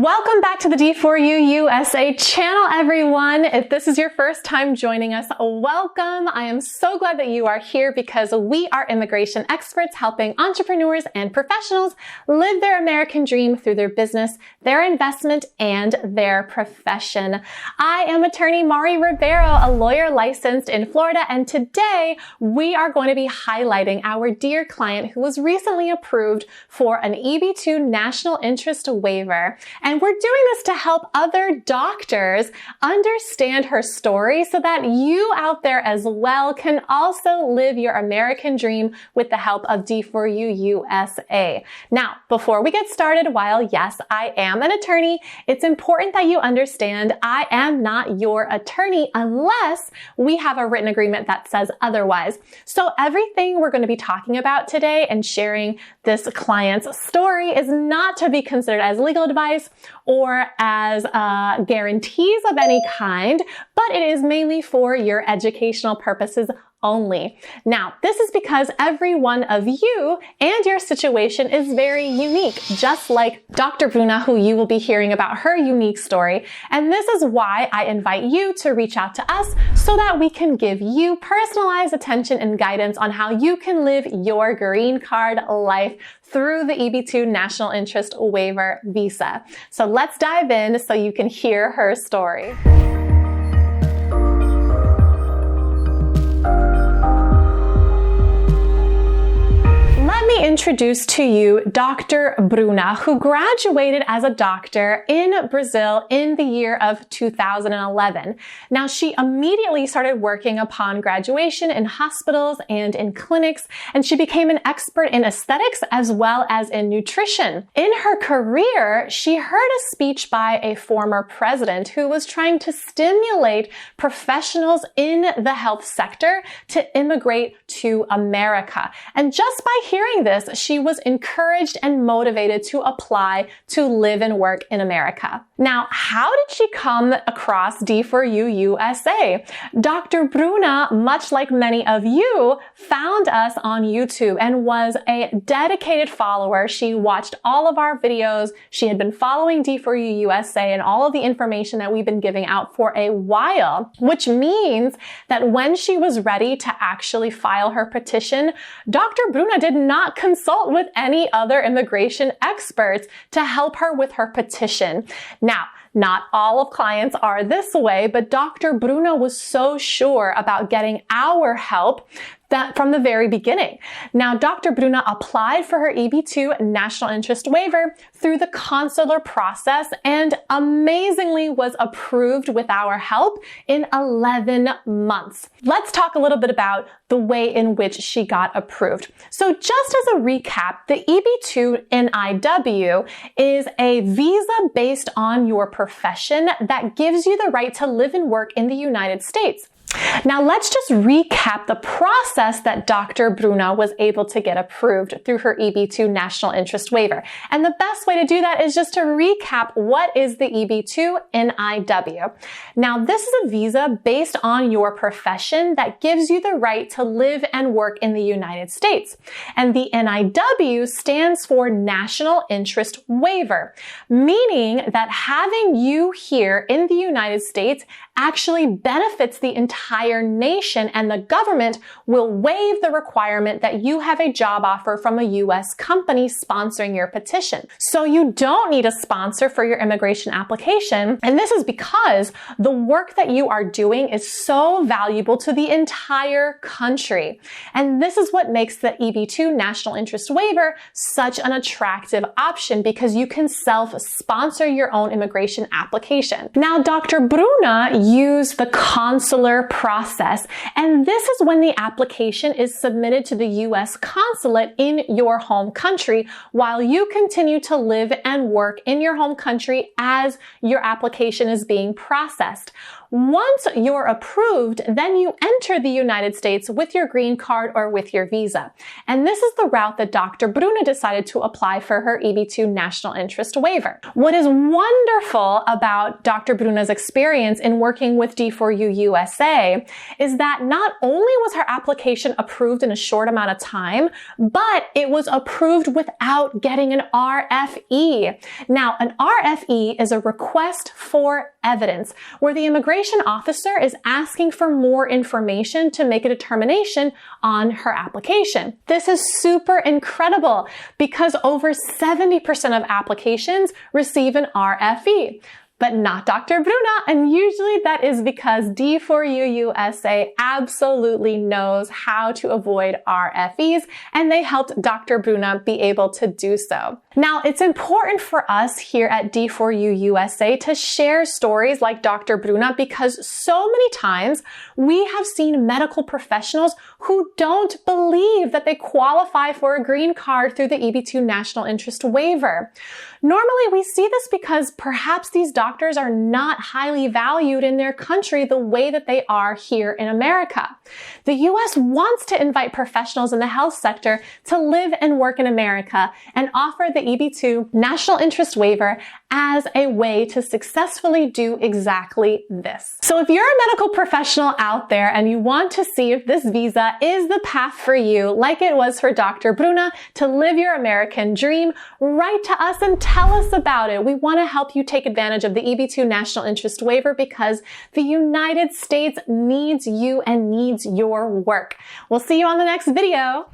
Welcome back to the D4U USA channel, everyone. If this is your first time joining us, welcome. I am so glad that you are here because we are immigration experts helping entrepreneurs and professionals live their American dream through their business, their investment, and their profession. I am attorney Mari Ribeiro, a lawyer licensed in Florida, and today we are going to be highlighting our dear client who was recently approved for an EB2 national interest waiver. And we're doing this to help other doctors understand her story so that you out there as well can also live your American dream with the help of D4U USA. Now, before we get started, while yes, I am an attorney, it's important that you understand I am not your attorney unless we have a written agreement that says otherwise. So everything we're going to be talking about today and sharing this client's story is not to be considered as legal advice or as guarantees of any kind, but it is mainly for your educational purposes only. Now, this is because every one of you and your situation is very unique, just like Dr. Bruna, who you will be hearing about her unique story. And this is why I invite you to reach out to us so that we can give you personalized attention and guidance on how you can live your green card life through the EB2 National Interest Waiver Visa. So let's dive in so you can hear her story. Let me introduce to you Dr. Bruna, who graduated as a doctor in Brazil in the year of 2011. Now, she immediately started working upon graduation in hospitals and in clinics, and she became an expert in aesthetics as well as in nutrition. In her career, she heard a speech by a former president who was trying to stimulate professionals in the health sector to immigrate to America. And just by hearing this, she was encouraged and motivated to apply to live and work in America. Now, how did she come across D4U USA? Dr. Bruna, much like many of you, found us on YouTube and was a dedicated follower. She watched all of our videos. She had been following D4U USA and all of the information that we've been giving out for a while, which means that when she was ready to actually file her petition, Dr. Bruna did not consult with any other immigration experts to help her with her petition. Now, not all of clients are this way, but Dr. Bruna was so sure about getting our help that from the very beginning. Now, Dr. Bruna applied for her EB2 national interest waiver through the consular process and amazingly was approved with our help in 11 months. Let's talk a little bit about the way in which she got approved. So just as a recap, the EB2-NIW is a visa based on your profession that gives you the right to live and work in the United States. Now, let's just recap the process that Dr. Bruna was able to get approved through her EB2 national interest waiver. And the best way to do that is just to recap what is the EB2-NIW. Now, this is a visa based on your profession that gives you the right to live and work in the United States. And the NIW stands for National Interest Waiver, meaning that having you here in the United States actually benefits the entire nation, and the government will waive the requirement that you have a job offer from a U.S. company sponsoring your petition. So you don't need a sponsor for your immigration application, and this is because the work that you are doing is so valuable to the entire country. And this is what makes the EB2 national interest waiver such an attractive option, because you can self-sponsor your own immigration application. Now, Dr. Bruna used the consular process, and this is when the application is submitted to the U.S. consulate in your home country while you continue to live and work in your home country as your application is being processed. Once you're approved, then you enter the United States with your green card or with your visa. And this is the route that Dr. Bruna decided to apply for her EB2 national interest waiver. What is wonderful about Dr. Bruna's experience in working with D4U USA say is that not only was her application approved in a short amount of time, but it was approved without getting an RFE. Now, an RFE is a request for evidence, where the immigration officer is asking for more information to make a determination on her application. This is super incredible because over 70% of applications receive an RFE. But not Dr. Bruna, and usually that is because D4U USA absolutely knows how to avoid RFEs, and they helped Dr. Bruna be able to do so. Now, it's important for us here at D4U USA to share stories like Dr. Bruna because so many times we have seen medical professionals who don't believe that they qualify for a green card through the EB2 National Interest Waiver. Normally, we see this because perhaps these doctors are not highly valued in their country the way that they are here in America. The U.S. wants to invite professionals in the health sector to live and work in America and offer the EB2 National Interest Waiver as a way to successfully do exactly this. So if you're a medical professional out there and you want to see if this visa is the path for you, like it was for Dr. Bruna, to live your American dream, write to us and tell us about it. We want to help you take advantage of the EB2 National Interest Waiver because the United States needs you and needs your work. We'll see you on the next video.